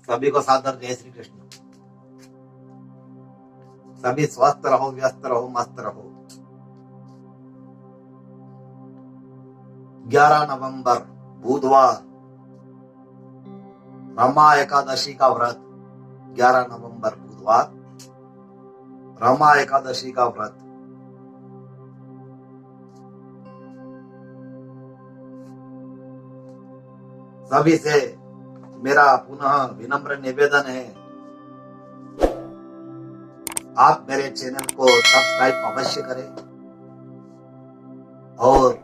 सभी को सादर जय श्री कृष्ण। सभी स्वस्थ रहो, व्यस्त रहो, मस्त रहो। 11 नवंबर बुधवार, रमा एकादशी का व्रत। 11 नवंबर बुधवार, रमा एकादशी का व्रत। सभी से मेरा पुनः विनम्र निवेदन है, आप मेरे चैनल को सब्सक्राइब अवश्य करें और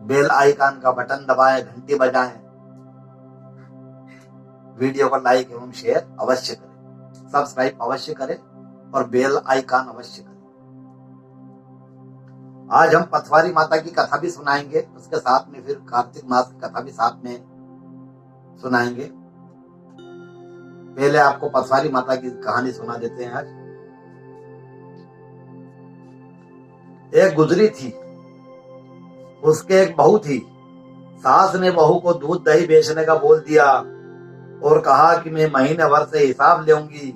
बेल आइकन का बटन दबाएं, घंटी बजाएं, वीडियो को लाइक एवं शेयर अवश्य करें, सब्सक्राइब अवश्य करें और बेल आइकन अवश्य करें। आज हम पथवारी माता की कथा भी सुनाएंगे, उसके साथ में फिर कार्तिक मास की कथा भी साथ में सुनाएंगे। पहले आपको पथवारी माता की कहानी सुना देते हैं। आज एक गुजरी थी, उसके एक बहू थी। सास ने बहू को दूध दही बेचने का बोल दिया और कहा कि मैं महीने भर से हिसाब लेऊंगी।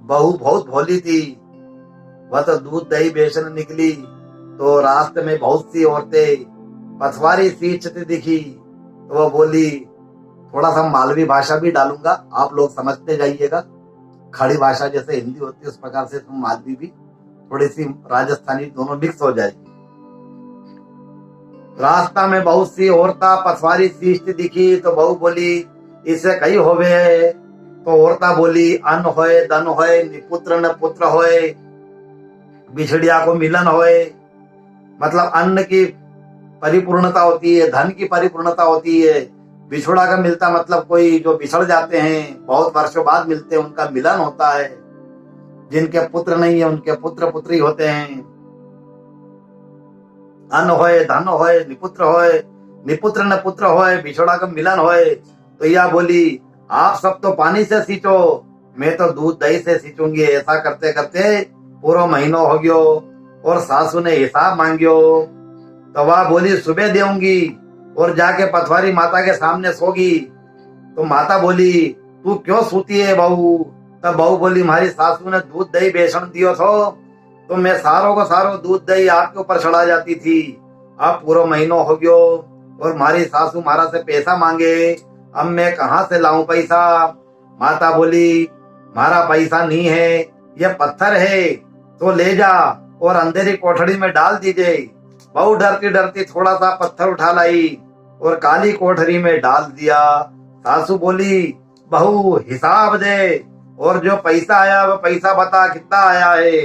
बहू बहुत भोली थी, वह तो दूध दही बेचने निकली तो रास्ते में बहुत सी औरतें पथवारी सींचती दिखी, तो वह बोली, थोड़ा सा मालवी भाषा भी डालूंगा, आप लोग समझते जाइएगा। खड़ी भाषा जैसे हिंदी होती है उस प्रकार से तुम मालवी भी, थोड़ी सी राजस्थानी, दोनों मिक्स हो जाएगी। रास्ता में बहुत सी औरता पथवारी सींचती दिखी तो बहू बोली, इससे कई होवे। तो औरता बोली, अन्न होए धन होए, निपुत्र न पुत्र होए, बिछड़िया को मिलन होए। मतलब अन्न की परिपूर्णता होती है, धन की परिपूर्णता होती है। बिछुड़ा का मिलता मतलब कोई जो बिछड़ जाते हैं, बहुत वर्षों बाद मिलते हैं, उनका मिलन होता है। जिनके पुत्र नहीं है उनके पुत्र पुत्री होते हैं। अन्न होए धन होए, निपुत्र होए, निपुत्र न पुत्र होए, बिछोड़ा का मिलन होए। तो यह बोली, आप सब तो पानी से सींचो, मैं तो दूध दही से सींचूंगी। ऐसा करते करते पूरा महीनों हो गयो और सासू ने हिसाब मांगियो। तो वह बोली, सुबह देऊंगी और जाके पथवारी माता के सामने सोगी। तो माता बोली, तू क्यों सूती है बहू? तब बहू बोली, हमारी सासू ने दूध दही बेचन दियो तो मैं सारों को सारो दूध दही आपके ऊपर चढ़ा जाती थी। अब पूरा महीनों हो गयो और हमारी सासू मारा से पैसा मांगे, अब मैं कहाँ से लाऊं पैसा? माता बोली, मारा पैसा नहीं है, ये पत्थर है, तो ले जा और अंधेरी कोठड़ी में डाल दीजिए। बहू डरती डरती थोड़ा सा पत्थर उठा लाई और काली कोठरी में डाल दिया। सासू बोली, बहू हिसाब दे और जो पैसा आया वो पैसा बता, कितना आया है?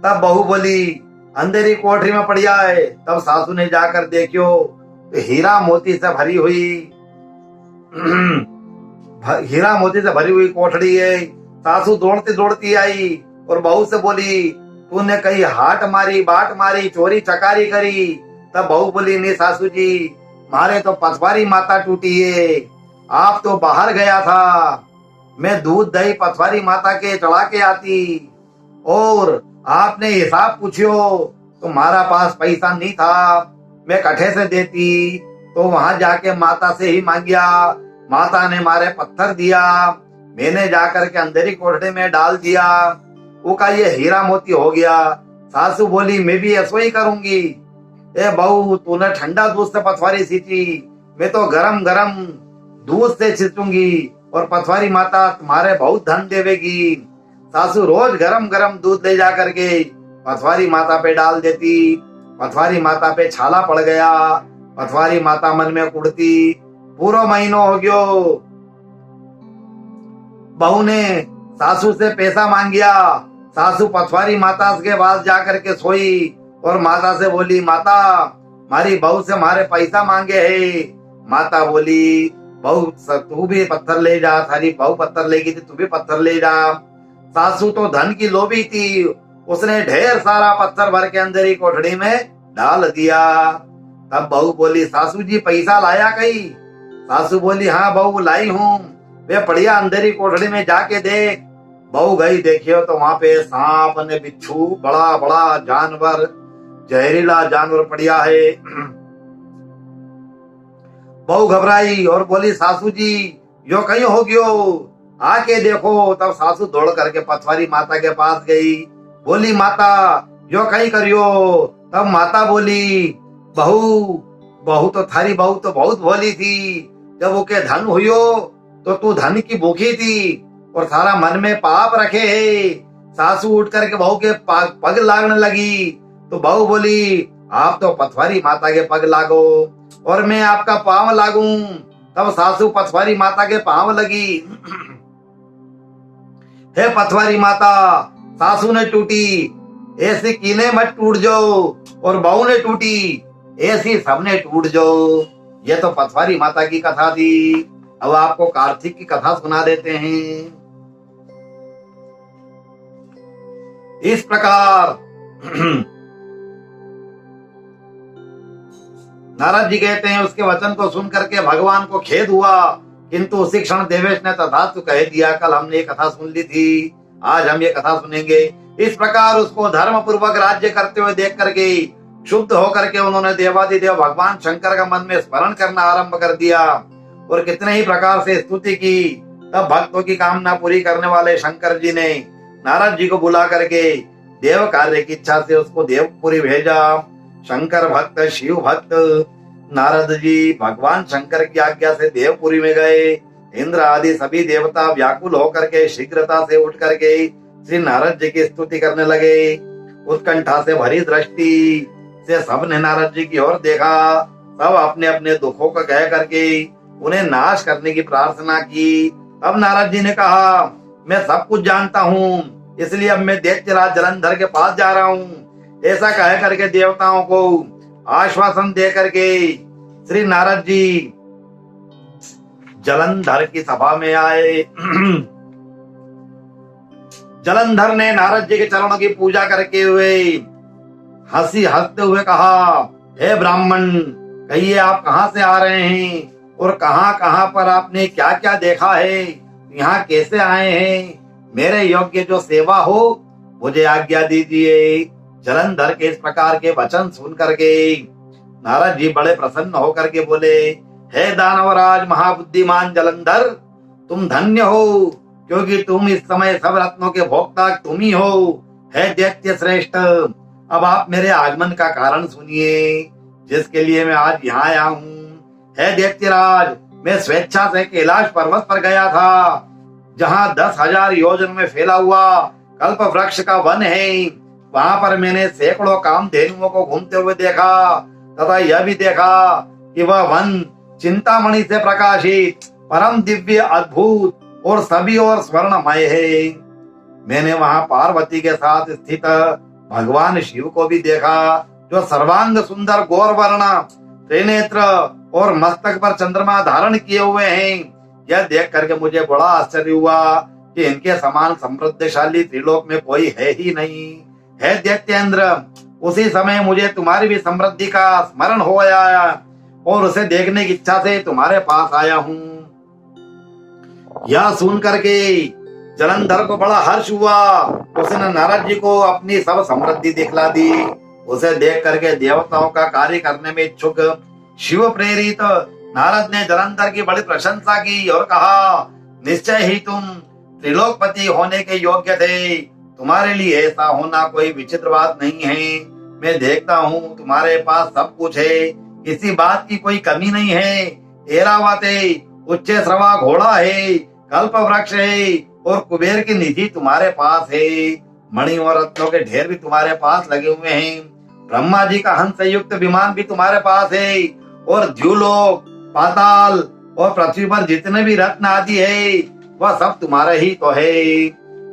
तब बहू बोली, अंधेरी कोठरी में पड़िया है। तब सासू ने जाकर देखियो तो हीरा मोती से भरी हुई हीरा मोती से भरी हुई कोठड़ी है। सासू दौड़ती दौड़ती आई और बहू से बोली, तूने कहीं हाट मारी, बाट मारी, चोरी चकारी करी? तब बहू बोली, नहीं सासू जी, मारे तो पथवारी माता टूटी है, आप तो बाहर गया था, मैं दूध दही पथवारी माता के चढ़ा के आती और आपने हिसाब पूछियो तो हमारा पास पैसा नहीं था, मैं कठे से देती। तो वहां जाके माता से ही मांगिया, माता ने मारे पत्थर दिया, मैंने जाकर के अंधेरी कोठड़ी में डाल दिया, वो का ये हीरा मोती हो गया। सासू बोली, मैं भी ऐसा ही करूंगी। ए बहू, तूने ठंडा दूध से पथवारी सींची, मैं तो गरम गरम दूध से सींचूंगी और पथवारी माता तुम्हारे बहुत धन देवेगी। सासू रोज गरम गरम दूध ले जा करके पथवारी माता पे डाल देती। पथवारी माता पे छाला पड़ गया, पथवारी माता मन में कुड़ती। पूरा महीनों हो गयो, बहू ने सासू से पैसा मांगिया। सासू पथवारी माता के पास जाकर के सोई और माता से बोली, माता हमारी बहू से हमारे पैसा मांगे है। माता बोली, बहू तू भी पत्थर ले जा, थारी बहू पत्थर लेगी थी, तू भी पत्थर ले जा। सासू तो धन की लोभी थी, उसने ढेर सारा पत्थर भर के अंधेरी कोठड़ी में डाल दिया। तब बहू बोली, सासू जी पैसा लाया कहीं? सासू बोली, हाँ बहू लाई हूँ, वे बढ़िया अंधेरी कोठड़ी में जाके देख। बहू गई, देखियो तो वहां पे सांप ने बिच्छू, बड़ा बड़ा जानवर, जहरीला जानवर पड़िया है। बहू घबराई और बोली, सासू जी यो कहीं हो गयो, आके देखो। तब सासू दौड़ करके पथवारी माता के पास गई, बोली माता यो कहीं करियो। तब माता बोली बहू, बहू तो थारी बहू तो बहुत भोली थी, जब ओके धन हुयो तो तू धन की भूखी थी और सारा मन में पाप रखे है। सासू उठ करके बहू के पग लागने लगी, तो बहू बोली आप तो पथवारी माता के पग लागो और मैं आपका पांव लागू। तब सासू पथवारी माता के पांव लगी। हे पथवारी माता, सासू ने टूटी, ऐसी कीने मत टूट जाओ, और बहू ने टूटी, ऐसी सबने टूट जाओ। ये तो पथवारी माता की कथा थी। अब आपको कार्तिक की कथा सुना देते हैं। इस प्रकार नारद जी कहते हैं उसके वचन को सुन करके भगवान को खेद हुआ, किंतु उसी क्षण देवेश ने तथास्तु कह दिया। कल हमने ये कथा सुन ली थी, आज हम ये कथा सुनेंगे। इस प्रकार उसको धर्म पूर्वक राज्य करते हुए देख करके शुद्ध होकर के उन्होंने देवादिदेव भगवान शंकर का मन में स्मरण करना आरंभ कर दिया और कितने ही प्रकार से स्तुति की। तब भक्तों की कामना पूरी करने वाले शंकर जी ने नारद जी को बुला करके देव कार्य की इच्छा से उसको देवपुरी भेजा। शंकर भक्त, शिव भक्त नारद जी भगवान शंकर की आज्ञा से देवपुरी में गए। इंद्र आदि सभी देवता व्याकुल होकर के शीघ्रता से उठ करके श्री नारद जी की स्तुति करने लगे। उत्कंठा से भरी दृष्टि से सबने नारद जी की ओर देखा। सब अपने अपने दुखों को कह करके उन्हें नाश करने की प्रार्थना की। तब नारद जी ने कहा मैं सब कुछ जानता हूँ, इसलिए अब मैं दैत्यराज जलंधर के पास जा रहा हूँ। ऐसा कह करके देवताओं को आश्वासन दे करके श्री नारद जी जलंधर की सभा में आए। जलंधर ने नारद जी के चरणों की पूजा करके हुए हंसते हुए कहा, हे ब्राह्मण, कहिए आप कहाँ से आ रहे हैं और कहाँ कहाँ पर आपने क्या क्या देखा है, यहाँ कैसे आए हैं? मेरे योग्य जो सेवा हो मुझे आज्ञा दीजिए। जलंधर के इस प्रकार के वचन सुन करके नारद जी बड़े प्रसन्न होकर के बोले, हे दानवराज महाबुद्धिमान जलंधर, तुम धन्य हो, क्योंकि तुम इस समय सब रत्नों के भोक्ता तुम ही हो। हे दैत्य श्रेष्ठ, अब आप मेरे आगमन का कारण सुनिए, जिसके लिए मैं आज यहाँ आया हूँ। हे दैत्यराज, मैं स्वेच्छा से कैलाश पर्वत पर गया था, जहाँ 10,000 योजन में फैला हुआ कल्प वृक्ष का वन है। वहां पर मैंने सैकड़ों कामधेनुओं को घूमते हुए देखा तथा यह भी देखा कि वह वन चिंतामणि से प्रकाशित परम दिव्य, अद्भुत और सभी और स्वर्णमय है। मैंने वहां पार्वती के साथ स्थित भगवान शिव को भी देखा, जो सर्वांग सुंदर गौर वर्ण, त्रिनेत्र और मस्तक पर चंद्रमा धारण किए हुए हैं। यह देख करके मुझे बड़ा आश्चर्य हुआ कि इनके समान समृद्धशाली त्रिलोक में कोई है ही नहीं। हे दैत्येंद्र, उसी समय मुझे तुम्हारी भी समृद्धि का स्मरण हो आया और उसे देखने की इच्छा से तुम्हारे पास आया हूँ। यह सुन करके जलंधर को बड़ा हर्ष हुआ। उसने नारद जी को अपनी सब समृद्धि दिखला दी। उसे देख करके देवताओं का कार्य करने में इच्छुक शिव प्रेरित नारद ने जलंधर की बड़ी प्रशंसा की और कहा, निश्चय ही तुम त्रिलोकपति होने के योग्य थे। तुम्हारे लिए ऐसा होना कोई विचित्र बात नहीं है। मैं देखता हूँ तुम्हारे पास सब कुछ है, किसी बात की कोई कमी नहीं है। ऐरावत है, उच्च श्रवा घोड़ा है, कल्प वृक्ष है और कुबेर की निधि तुम्हारे पास है। मणि और रत्नों के ढेर भी तुम्हारे पास लगे हुए हैं। ब्रह्मा जी का हंस युक्त विमान भी तुम्हारे पास है और द्युलोक, पाताल और पृथ्वी पर जितने भी रत्न आदि है वह सब तुम्हारे ही तो है।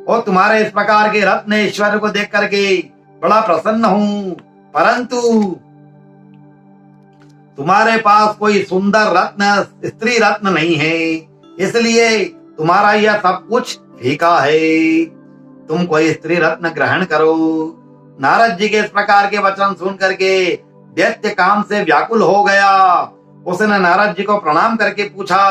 और तुम्हारे इस प्रकार के रत्न ऐश्वर्य को देख करके बड़ा प्रसन्न हूँ, परंतु तुम्हारे पास कोई सुंदर रत्न, स्त्री रत्न नहीं है, इसलिए तुम्हारा यह सब कुछ फीका है। तुम कोई स्त्री रत्न ग्रहण करो। नारद जी के इस प्रकार के वचन सुन करके दैत्य काम से व्याकुल हो गया। उसने नारद जी को प्रणाम करके पूछा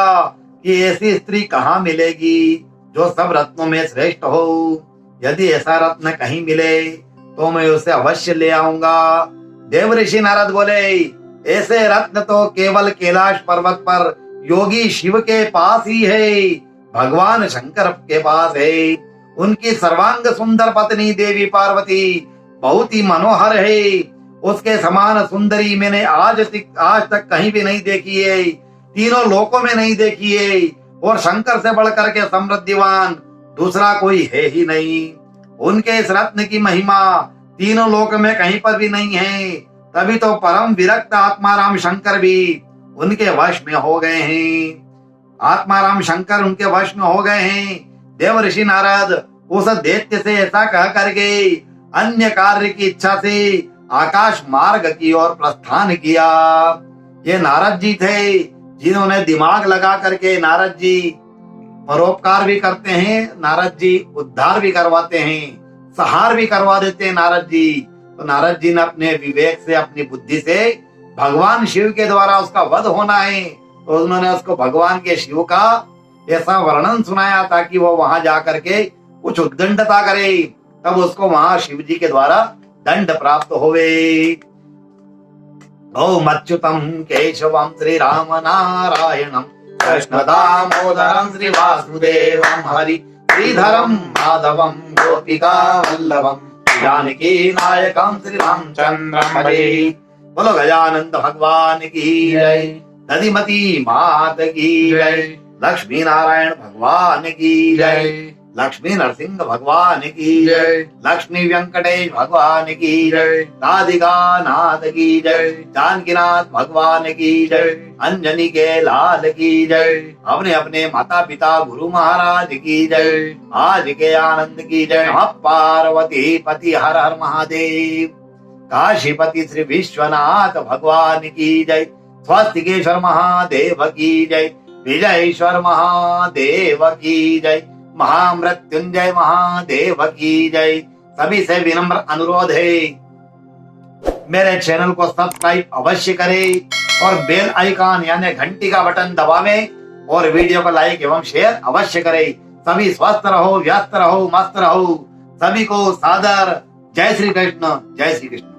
कि ऐसी स्त्री कहाँ मिलेगी जो सब रत्नों में श्रेष्ठ हो। यदि ऐसा रत्न कहीं मिले तो मैं उसे अवश्य ले आऊंगा। देव ऋषि नारद बोले, ऐसे रत्न तो केवल कैलाश पर्वत पर योगी शिव के पास ही है, भगवान शंकर के पास है। उनकी सर्वांग सुंदर पत्नी देवी पार्वती बहुत ही मनोहर है। उसके समान सुंदरी मैंने आज तक कहीं भी नहीं देखी है, तीनों लोकों में नहीं देखी है। और शंकर से बढ़कर के समृद्धिवान दूसरा कोई है ही नहीं। उनके इस रत्न की महिमा तीनों लोक में कहीं पर भी नहीं है। तभी तो परम विरक्त आत्माराम शंकर भी उनके वश में हो गए हैं। आत्माराम शंकर उनके वश में हो गए हैं। देव ऋषि नारद उस दैत्य से ऐसा कह करके अन्य कार्य की इच्छा से आकाश मार्ग की ओर प्रस्थान किया। ये नारद जी थे जिन्होंने दिमाग लगा करके, नारद जी परोपकार भी करते हैं, नारद जी उद्धार भी करवाते हैं, सहार भी करवा देते हैं नारद जी। तो नारद जी ने अपने विवेक से, अपनी बुद्धि से भगवान शिव के द्वारा उसका वध होना है, तो उन्होंने उसको भगवान के शिव का ऐसा वर्णन सुनाया ताकि वो वहां जाकर के कुछ उद्दंडता करे, तब उसको वहां शिव जी के द्वारा दंड प्राप्त होवे। ओम अच्युतम केशवम श्री राम नारायणम कृष्ण दामोदरम श्री वासुदेवम हरि श्रीधरम माधवम गोपिका वल्लभम जानकी नायकम श्री रामचंद्रम हरे। बोलो गजानंद भगवान की जय, दधिमती मात की जय, लक्ष्मी नारायण भगवान की जय, लक्ष्मी नरसिंह भगवान की जय, लक्ष्मी वेंकटेश भगवान की जय, राधिका नाथ की जय, जानकीनाथ भगवान की जय, अंजनी के लाल की जय, अपने अपने माता पिता गुरु महाराज की जय, आज के आनंद की जय। नमः पार्वती पति हर हर महादेव। काशीपति श्री विश्वनाथ भगवान की जय, स्वस्तिकेश्वर महादेव की जय, विजयेश्वर महादेव की जय, महामृत्युंजय महादेव की जय। सभी से विनम्र अनुरोध है, मेरे चैनल को सब्सक्राइब अवश्य करें और बेल आइकॉन यानी घंटी का बटन दबावें और वीडियो को लाइक एवं शेयर अवश्य करें। सभी स्वस्थ रहो, व्यस्त रहो, मस्त रहो। सभी को सादर जय श्री कृष्ण, जय श्री कृष्ण।